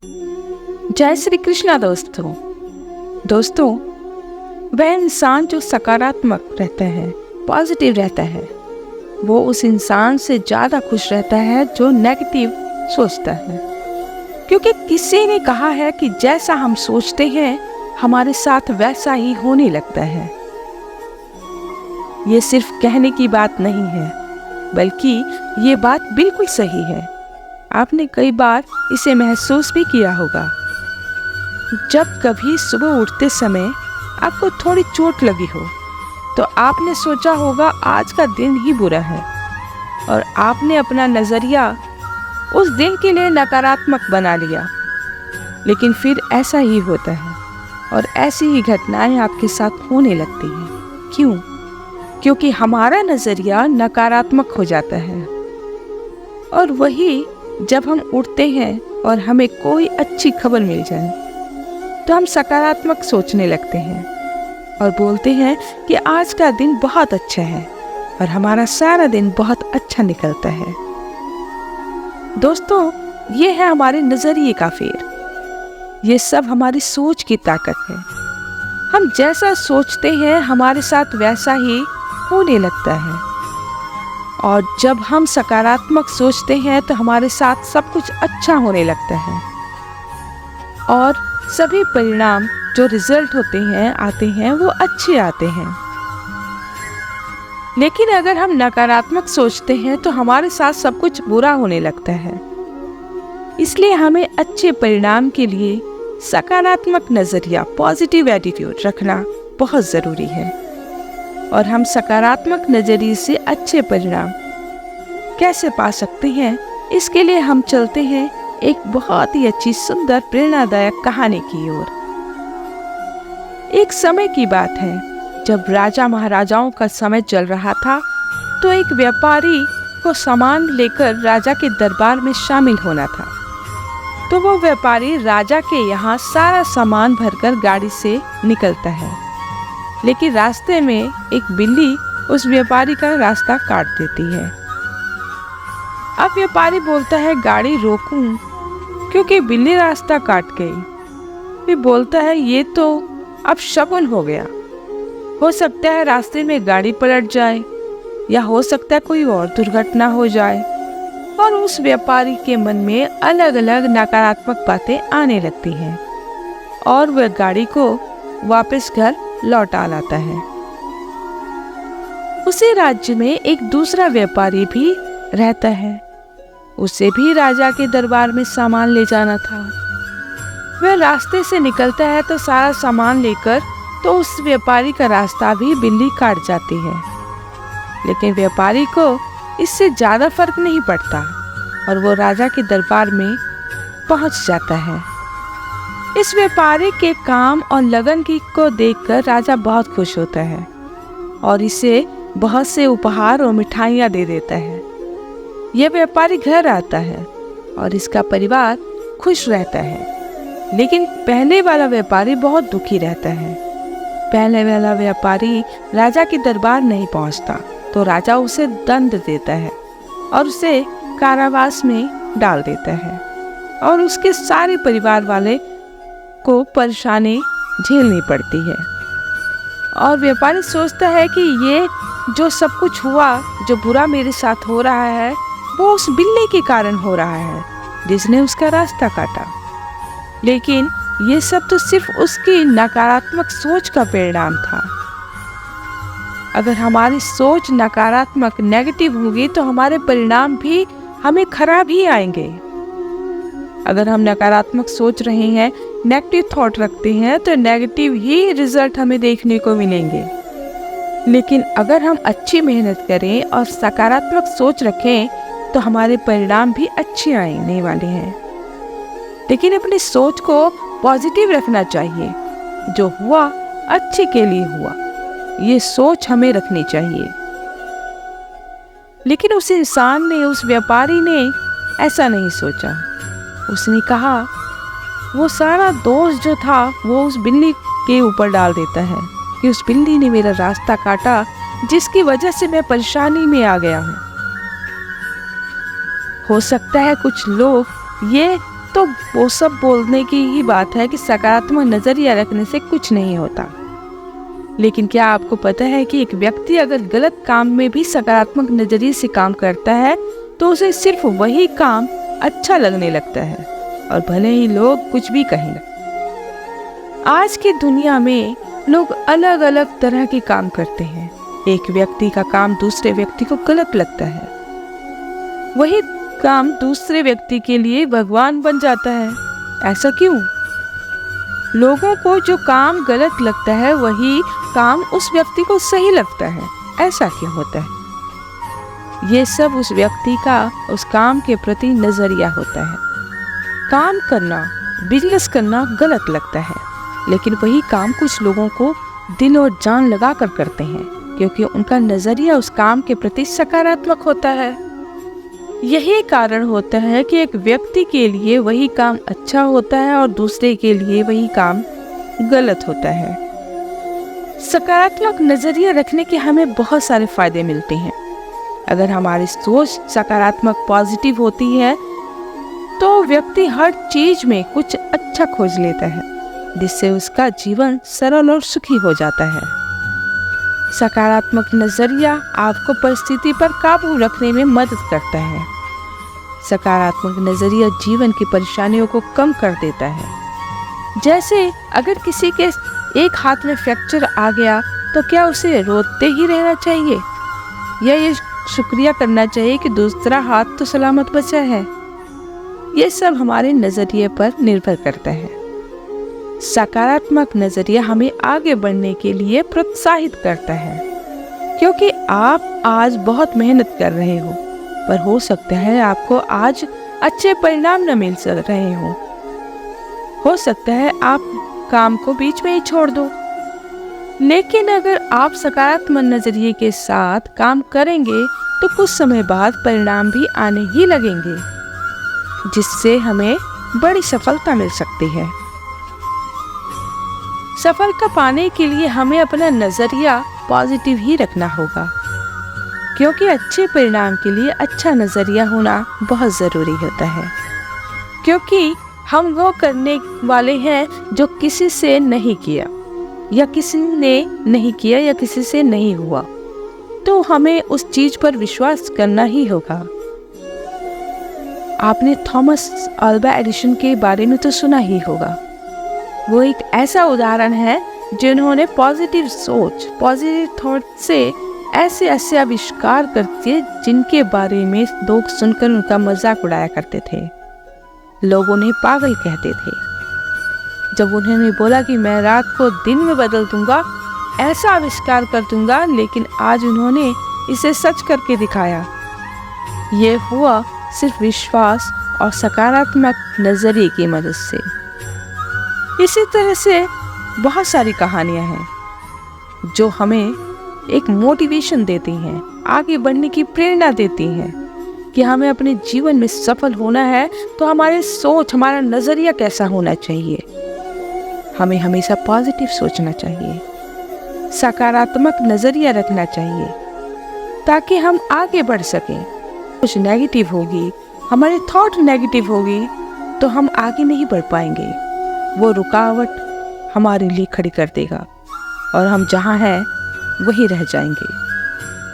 जय श्री कृष्णा दोस्तों। वह इंसान जो सकारात्मक रहता है, पॉजिटिव रहता है, वो उस इंसान से ज़्यादा खुश रहता है जो नेगेटिव सोचता है। क्योंकि किसी ने कहा है कि जैसा हम सोचते हैं हमारे साथ वैसा ही होने लगता है। ये सिर्फ कहने की बात नहीं है, बल्कि ये बात बिल्कुल सही है। आपने कई बार इसे महसूस भी किया होगा। जब कभी सुबह उठते समय आपको थोड़ी चोट लगी हो तो आपने सोचा होगा आज का दिन ही बुरा है, और आपने अपना नज़रिया उस दिन के लिए नकारात्मक बना लिया। लेकिन फिर ऐसा ही होता है और ऐसी ही घटनाएं आपके साथ होने लगती हैं। क्यों? क्योंकि हमारा नज़रिया नकारात्मक हो जाता है। और वही जब हम उठते हैं और हमें कोई अच्छी खबर मिल जाए तो हम सकारात्मक सोचने लगते हैं और बोलते हैं कि आज का दिन बहुत अच्छा है, और हमारा सारा दिन बहुत अच्छा निकलता है। दोस्तों, ये है हमारे नज़रिए का फेर। ये सब हमारी सोच की ताकत है। हम जैसा सोचते हैं हमारे साथ वैसा ही होने लगता है। और जब हम सकारात्मक सोचते हैं तो हमारे साथ सब कुछ अच्छा होने लगता है, और सभी परिणाम जो रिजल्ट आते हैं वो अच्छे आते हैं। लेकिन अगर हम नकारात्मक सोचते हैं तो हमारे साथ सब कुछ बुरा होने लगता है। इसलिए हमें अच्छे परिणाम के लिए सकारात्मक नज़रिया, पॉजिटिव एटीट्यूड रखना बहुत ज़रूरी है। और हम सकारात्मक नज़रिए से अच्छे परिणाम कैसे पा सकते हैं, इसके लिए हम चलते हैं एक बहुत ही अच्छी, सुंदर, प्रेरणादायक कहानी की ओर। एक समय की बात है जब राजा महाराजाओं का समय चल रहा था, तो एक व्यापारी को सामान लेकर राजा के दरबार में शामिल होना था। तो वो व्यापारी राजा के यहाँ सारा सामान भरकर गाड़ी से निकलता है। लेकिन रास्ते में एक बिल्ली उस व्यापारी का रास्ता काट देती है। अब व्यापारी बोलता है गाड़ी रोकूं, क्योंकि बिल्ली रास्ता काट गई। फिर बोलता है ये तो अब शगुन हो गया। हो सकता है रास्ते में गाड़ी पलट जाए, या हो सकता है कोई और दुर्घटना हो जाए। और उस व्यापारी के मन में अलग अलग नकारात्मक बातें आने लगती हैं, और वह गाड़ी को वापस घर लौटा लाता है। उसी राज्य में एक दूसरा व्यापारी भी रहता है। उसे भी राजा के दरबार में सामान ले जाना था। वह रास्ते से निकलता है तो सारा सामान लेकर, तो उस व्यापारी का रास्ता भी बिल्ली काट जाती है। लेकिन व्यापारी को इससे ज़्यादा फर्क नहीं पड़ता, और वो राजा के दरबार में पहुंच जाता है। इस व्यापारी के काम और लगन को देखकर राजा बहुत खुश होता है, और इसे बहुत से उपहार और मिठाइयाँ दे देता है। यह व्यापारी घर आता है और इसका परिवार खुश रहता है। लेकिन पहले वाला व्यापारी बहुत दुखी रहता है। पहले वाला व्यापारी राजा के दरबार नहीं पहुंचता, तो राजा उसे दंड देता है और उसे कारावास में डाल देता है, और उसके सारे परिवार वाले को परेशानी झेलनी पड़ती है। और व्यापारी सोचता है कि ये जो सब कुछ हुआ, जो बुरा मेरे साथ हो रहा है, वो उस बिल्ली के कारण हो रहा है जिसने उसका रास्ता काटा। लेकिन ये सब तो सिर्फ उसकी नकारात्मक सोच का परिणाम था। अगर हमारी सोच नकारात्मक, नेगेटिव होगी तो हमारे परिणाम भी हमें खराब ही आएंगे। अगर हम नकारात्मक सोच रहे हैं, नेगेटिव थॉट रखते हैं, तो नेगेटिव ही रिजल्ट हमें देखने को मिलेंगे। लेकिन अगर हम अच्छी मेहनत करें और सकारात्मक सोच रखें तो हमारे परिणाम भी अच्छे आने वाले हैं। लेकिन अपनी सोच को पॉजिटिव रखना चाहिए। जो हुआ अच्छे के लिए हुआ, ये सोच हमें रखनी चाहिए। लेकिन उस इंसान ने, उस व्यापारी ने ऐसा नहीं सोचा। उसने कहा वो सारा दोष जो था वो उस बिल्ली के ऊपर डाल देता है कि उस बिल्ली ने मेरा रास्ता काटा, जिसकी वजह से मैं परेशानी में आ गया हूँ। हो सकता है कुछ लोग ये तो वो सब बोलने की ही बात है कि सकारात्मक नजरिया रखने से कुछ नहीं होता। लेकिन क्या आपको पता है कि एक व्यक्ति अगर गलत काम में भी सकारात्मक नजरिए से काम करता है तो उसे सिर्फ वही काम अच्छा लगने लगता है, और भले ही लोग कुछ भी कहें। आज की दुनिया में लोग अलग अलग तरह के काम करते हैं। एक व्यक्ति का काम दूसरे व्यक्ति को गलत लगता है, वही काम दूसरे व्यक्ति के लिए भगवान बन जाता है। ऐसा क्यों? लोगों को जो काम गलत लगता है वही काम उस व्यक्ति को सही लगता है। ऐसा क्यों होता है? ये सब उस व्यक्ति का उस काम के प्रति नजरिया होता है। काम करना, बिजनेस करना गलत लगता है, लेकिन वही काम कुछ लोगों को दिल और जान लगा कर करते हैं, क्योंकि उनका नजरिया उस काम के प्रति सकारात्मक होता है। यही कारण होता है कि एक व्यक्ति के लिए वही काम अच्छा होता है और दूसरे के लिए वही काम गलत होता है। सकारात्मक नजरिया रखने के हमें बहुत सारे फायदे मिलते हैं। अगर हमारी सोच सकारात्मक पॉजिटिव होती है तो व्यक्ति हर चीज में कुछ अच्छा खोज लेता है, जिससे उसका जीवन सरल और सुखी हो जाता है। सकारात्मक नजरिया आपको परिस्थिति पर काबू रखने में मदद करता है। सकारात्मक नजरिया जीवन की परेशानियों को कम कर देता है। जैसे अगर किसी के एक हाथ में फ्रैक्चर आ गया तो क्या उसे रोते ही रहना चाहिए, या ये शुक्रिया करना चाहिए कि दूसरा हाथ तो सलामत बचा है? ये सब हमारे नजरिए पर निर्भर करता है। सकारात्मक नजरिया हमें आगे बढ़ने के लिए प्रोत्साहित करता है, क्योंकि आप आज बहुत मेहनत कर रहे हो, पर हो सकता है आपको आज अच्छे परिणाम न मिल रहे हो सकता है आप काम को बीच में ही छोड़ दो। लेकिन अगर आप सकारात्मक नजरिए के साथ काम करेंगे तो कुछ समय बाद परिणाम भी आने ही लगेंगे, जिससे हमें बड़ी सफलता मिल सकती है। सफलता पाने के लिए हमें अपना नजरिया पॉजिटिव ही रखना होगा, क्योंकि अच्छे परिणाम के लिए अच्छा नजरिया होना बहुत जरूरी होता है। क्योंकि हम वो करने वाले हैं जो किसी से नहीं किया, या किसी ने नहीं किया, या किसी से नहीं हुआ, तो हमें उस चीज पर विश्वास करना ही होगा। आपने थॉमस अल्वा एडिसन के बारे में तो सुना ही होगा। वो एक ऐसा उदाहरण है जिन्होंने पॉजिटिव सोच, पॉजिटिव थॉट से ऐसे ऐसे आविष्कार करते जिनके बारे में लोग सुनकर उनका मजाक उड़ाया करते थे। लोग उन्हें पागल कहते थे। जब उन्होंने बोला कि मैं रात को दिन में बदल दूंगा, ऐसा आविष्कार कर दूंगा, लेकिन आज उन्होंने इसे सच करके दिखाया। ये हुआ सिर्फ विश्वास और सकारात्मक नजरिए की मदद से। इसी तरह से बहुत सारी कहानियां हैं जो हमें एक मोटिवेशन देती हैं, आगे बढ़ने की प्रेरणा देती हैं कि हमें अपने जीवन में सफल होना है तो हमारी सोच, हमारा नजरिया कैसा होना चाहिए। हमें हमेशा पॉजिटिव सोचना चाहिए, सकारात्मक नजरिया रखना चाहिए, ताकि हम आगे बढ़ सकें। कुछ नेगेटिव होगी, हमारी थॉट नेगेटिव होगी, तो हम आगे नहीं बढ़ पाएंगे। वो रुकावट हमारे लिए खड़ी कर देगा और हम जहाँ हैं वहीं रह जाएंगे।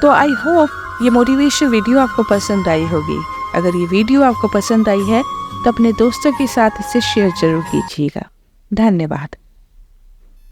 तो आई होप ये मोटिवेशन वीडियो आपको पसंद आई होगी। अगर ये वीडियो आपको पसंद आई है तो अपने दोस्तों के साथ इसे शेयर जरूर कीजिएगा। धन्यवाद।